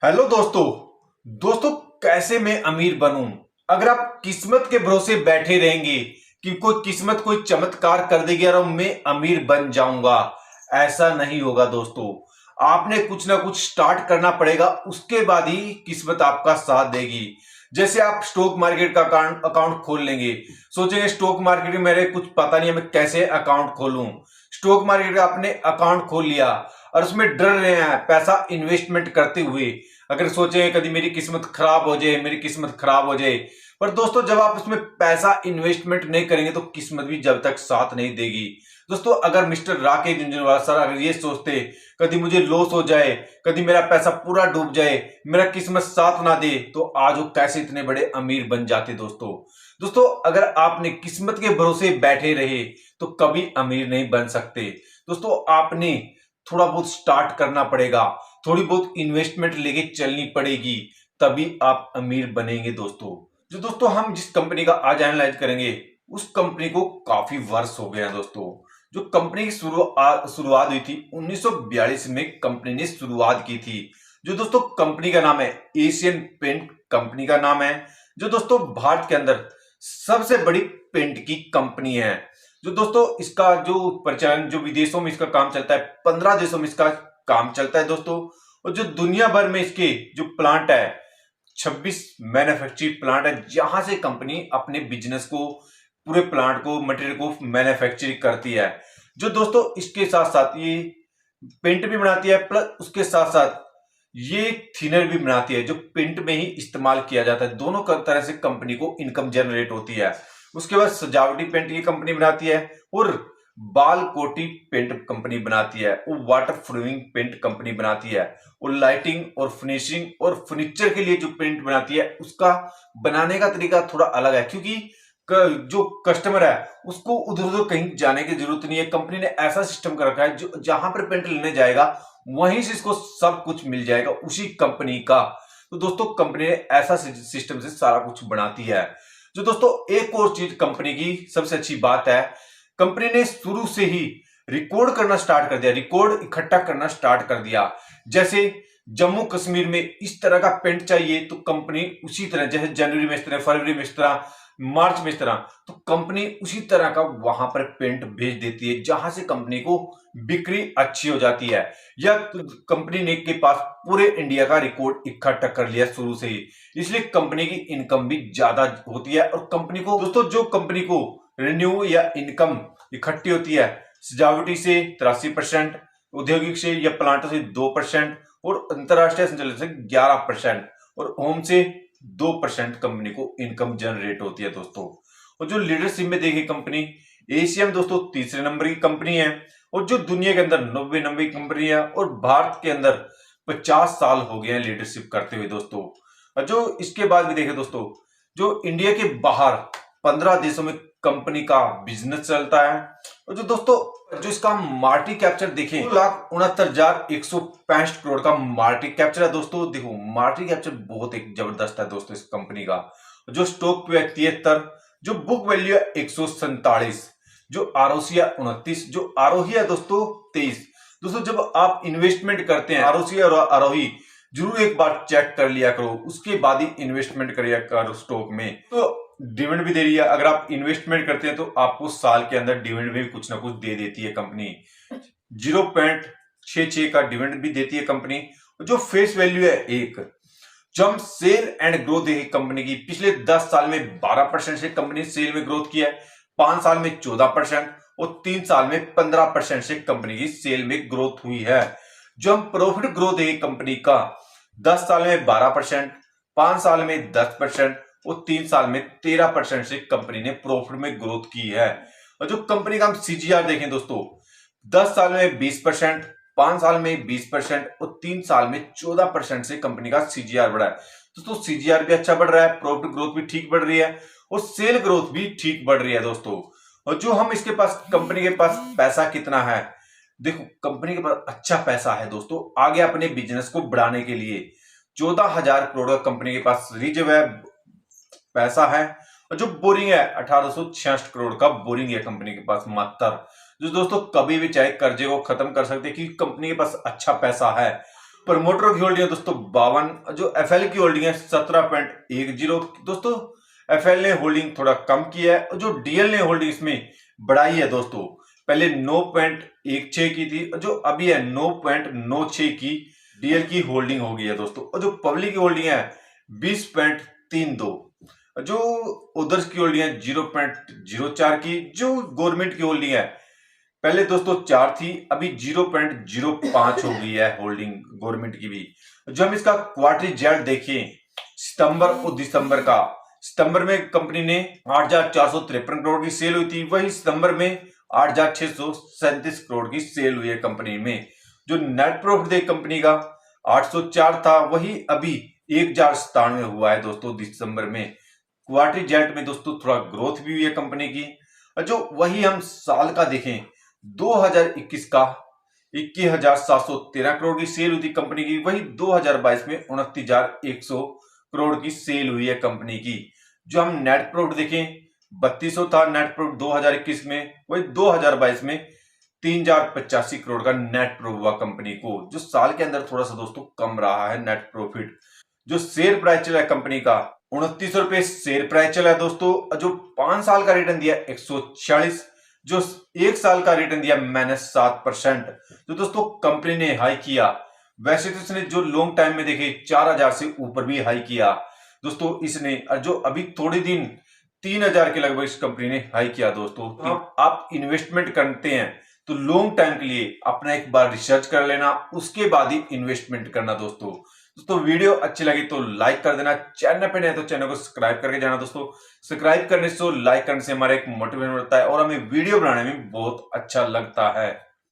Hello दोस्तों। दोस्तों, कैसे मैं अमीर बनूं? अगर आप किस्मत के भरोसे बैठे रहेंगे कि कोई किस्मत कोई चमत्कार कर देगी और मैं अमीर बन जाऊंगा, ऐसा नहीं होगा दोस्तों। आपने कुछ ना कुछ स्टार्ट करना पड़ेगा, उसके बाद ही किस्मत आपका साथ देगी। जैसे आप स्टॉक मार्केट का अकाउंट अकाउंट खोल लेंगे, सोचेंगे स्टॉक मार्केट में मेरे कुछ पता नहीं है, मैं कैसे अकाउंट खोलूं। स्टॉक मार्केट का आपने अकाउंट खोल लिया और उसमें डर रहे हैं पैसा इन्वेस्टमेंट करते हुए, अगर सोचे कभी मेरी किस्मत खराब हो जाए, मेरी किस्मत खराब हो जाए। पर दोस्तों, जब आप उसमें पैसा इन्वेस्टमेंट नहीं करेंगे तो किस्मत भी जब तक साथ नहीं देगी। दोस्तों, अगर मिस्टर राकेश झुंझुनवाला सर अगर ये सोचते कभी मुझे लॉस हो जाए, कभी मेरा पैसा पूरा डूब जाए, मेरा किस्मत साथ ना दे, तो आज वो कैसे इतने बड़े अमीर बन जाते दोस्तों। दोस्तों, अगर आपने किस्मत के भरोसे बैठे रहे तो कभी अमीर नहीं बन सकते। दोस्तों, आपने थोड़ा बहुत स्टार्ट करना पड़ेगा, थोड़ी बहुत इन्वेस्टमेंट लेके चलनी पड़ेगी, तभी आप अमीर बनेंगे दोस्तों। जो दोस्तों हम जिस कंपनी का आज एनालाइज करेंगे, उस कंपनी को काफी वर्ष हो गए हैं दोस्तों। जो कंपनी की शुरुआत हुई थी 1942 में कंपनी ने शुरुआत की थी। जो दोस्तों कंपनी का नाम है एशियन पेंट कंपनी का नाम है। जो दोस्तों भारत के अंदर सबसे बड़ी पेंट की कंपनी है। जो दोस्तों इसका जो प्रचलन जो विदेशों में इसका काम चलता है, 15 देशों में इसका काम चलता है दोस्तों। और जो दुनिया भर में इसके जो प्लांट है, 26 मैन्युफैक्चरिंग प्लांट है, जहां से कंपनी अपने बिजनेस को, पूरे प्लांट को, मटेरियल को मैन्युफैक्चरिंग करती है। जो दोस्तों इसके साथ साथ ये पेंट भी बनाती है, प्लस उसके साथ साथ ये थिनर भी बनाती है, जो पेंट में ही इस्तेमाल किया जाता है। दोनों तरह से कंपनी को इनकम जनरेट होती है। उसके बाद सजावटी पेंट की कंपनी बनाती है, और बाल कोटी पेंट कंपनी बनाती है, वो वाटर प्रूफिंग पेंट कंपनी बनाती है, और लाइटिंग और फिनिशिंग और फर्नीचर के लिए जो पेंट बनाती है, उसका बनाने का तरीका थोड़ा अलग है, क्योंकि जो कस्टमर है उसको उधर उधर कहीं जाने की जरूरत नहीं है। कंपनी ने ऐसा सिस्टम कर रखा है, जो जहां पर पेंट लेने जाएगा वहीं से इसको सब कुछ मिल जाएगा उसी कंपनी का। तो दोस्तों कंपनी ने ऐसा सिस्टम से सारा कुछ बनाती है। जो दोस्तों एक और चीज कंपनी की सबसे अच्छी बात है, कंपनी ने शुरू से ही रिकॉर्ड करना स्टार्ट कर दिया, रिकॉर्ड इकट्ठा करना स्टार्ट कर दिया। जैसे जम्मू कश्मीर में इस तरह का पेंट चाहिए तो कंपनी उसी तरह, जैसे जनवरी में इस तरह, फरवरी में इस तरह, मार्च में इस तरह, तो कंपनी उसी तरह का वहां पर पेंट भेज देती है, जहां से कंपनी को बिक्री अच्छी हो जाती है। या तो कंपनी ने के पास पूरे इंडिया का रिकॉर्ड इकट्ठा कर लिया शुरू से ही, इसलिए कंपनी की इनकम भी ज्यादा होती है। और कंपनी को दोस्तों, जो कंपनी को रेन्यू या इनकम इकट्ठी होती है, सजावटी से 83%, औद्योगिक से या प्लांटों से 2%, और अंतरराष्ट्रीय संचालन से 11%, और होम से 2% कंपनी को इनकम जनरेट होती है दोस्तों। और जो लीडरशिप में देखिए कंपनी एशिया में दोस्तों तीसरे नंबर की कंपनी है, और जो दुनिया के अंदर 90 नंबर की कंपनी है, और भारत के अंदर 50 साल हो गए हैं लीडरशिप करते हुए दोस्तों। और जो इसके बाद भी देखे दोस्तों, जो इंडिया के बाहर 15 देशों में कंपनी का बिजनेस चलता है। और जो दोस्तों जो इसका मार्केट कैप्चर देखें, 2,69,165 करोड़ का मार्केट कैप्चर है दोस्तों। देखो मार्केट कैप्चर बहुत एक जबरदस्त है दोस्तों इस कंपनी का। जो स्टॉक पे है 73, जो बुक वैल्यू है 147, जो आरओसी है 29, जो आरोही है दोस्तों 23। दोस्तों जब आप इन्वेस्टमेंट करते हैं, आरओसी और आरोही जरूर एक बार चेक कर लिया करो, उसके बाद ही इन्वेस्टमेंट करिए करो स्टॉक में। तो डिविडेंड भी दे रही है, अगर आप इन्वेस्टमेंट करते हैं तो आपको साल के अंदर डिविडेंड भी कुछ ना कुछ दे देती है कंपनी। 0.66 का डिविडेंड भी देती है कंपनी। जो फेस वैल्यू है 1, जब सेल एंड ग्रोथ है कंपनी की, पिछले 10 साल में 12% से कंपनी सेल में ग्रोथ किया है, 5 साल में 14%, और 3 साल में 15% से कंपनी की सेल में ग्रोथ हुई है। जो प्रॉफिट ग्रोथ है कंपनी का, 10 साल में 12%, 5 साल में 10%, और 3 साल में 13% से कंपनी ने प्रॉफिट में ग्रोथ की है। और जो कंपनी का हम सीजीआर देखें दोस्तों, 10 साल में 20%, 5 साल में 20%, और 3 साल में 14% से कंपनी का सीजीआर बढ़ा है। दोस्तों सीजीआर भी अच्छा बढ़ रहा है, प्रॉफिट ग्रोथ भी ठीक बढ़ रही है, और सेल ग्रोथ भी ठीक बढ़ रही है दोस्तों। और जो हम इसके पास, कंपनी के पास पैसा कितना है, देखो कंपनी के पास अच्छा पैसा है दोस्तों आगे अपने बिजनेस को बढ़ाने के लिए। 14,000 करोड़ का कंपनी के पास रिजर्व है, पैसा है। और जो बोरिंग है 1866 करोड़ का बोरिंग है कंपनी के पास मात्र, जो दोस्तों कभी भी चाहे कर्जे को खत्म कर सकते हैं, क्योंकि कंपनी के पास अच्छा पैसा है। प्रमोटर की होल्डिंग है दोस्तों 52, जो एफएल की होल्डिंग है 17.10। दोस्तों एफएल ने होल्डिंग थोड़ा कम किया है और जो डीएल ने होल्डिंग इसमें बढ़ाई है दोस्तों, पहले 9.16 की थी, जो अभी है 9.96 की डीएल की होल्डिंग हो गई है दोस्तों। और जो पब्लिक की होल्डिंग है 20.32, जो उधर की होल्डिंग है 0.04 की, जो गवर्नमेंट की होल्डिंग है पहले दोस्तों 4 थी, अभी 0.05 हो गई है होल्डिंग गवर्नमेंट की भी। जो हम इसका क्वार्टरली रिजल्ट देखें सितंबर और दिसंबर का, सितंबर में कंपनी ने 8,453 करोड़ की सेल हुई थी, वही सितंबर में 8,637 करोड़ की सेल हुई है कंपनी में। जो नेट प्रॉफिट दे कंपनी का 804 था, वही अभी 1,097 हुआ है दोस्तों दिसंबर में। क्वार्टरली रिजल्ट में दोस्तों थोड़ा ग्रोथ भी हुई है कंपनी की। जो वही हम साल का देखें 2021 का 21,713 करोड़ की सेल हुई थी कंपनी की, वही 2022 में 29,100 करोड़ की सेल हुई है कंपनी की। जो हम नेट प्रॉफिट देखें 3200 था नेट प्रॉफिट 2021 में, वही 2022 में 3,085 करोड़ का नेट प्रॉफिट हुआ कंपनी को, जो साल के अंदर थोड़ा सा दोस्तों कम रहा है नेट प्रॉफिट। जो शेयर प्राइस चला है कंपनी का 29 रुपए शेयर प्राइस चला है दोस्तों। जो 5 साल का रिटर्न दिया 146, जो 1 साल का रिटर्न दिया -7%। तो दोस्तों कंपनी ने हाई किया, वैसे तो इसने जो लॉन्ग टाइम में देखे 4,000 से ऊपर भी हाई किया दोस्तों इसने, जो अभी थोड़े दिन 3,000 के लगभग इस कंपनी ने हाई किया दोस्तों। आप इन्वेस्टमेंट करते हैं तो लॉन्ग टाइम के लिए अपना एक बार रिसर्च कर लेना, उसके बाद ही इन्वेस्टमेंट करना दोस्तों। वीडियो अच्छी लगी तो लाइक कर देना, चैनल पे नए तो चैनल को सब्सक्राइब करके जाना दोस्तों। सब्सक्राइब करने से, लाइक करने से हमारा एक मोटिवेशन होता है और हमें वीडियो बनाने में बहुत अच्छा लगता है।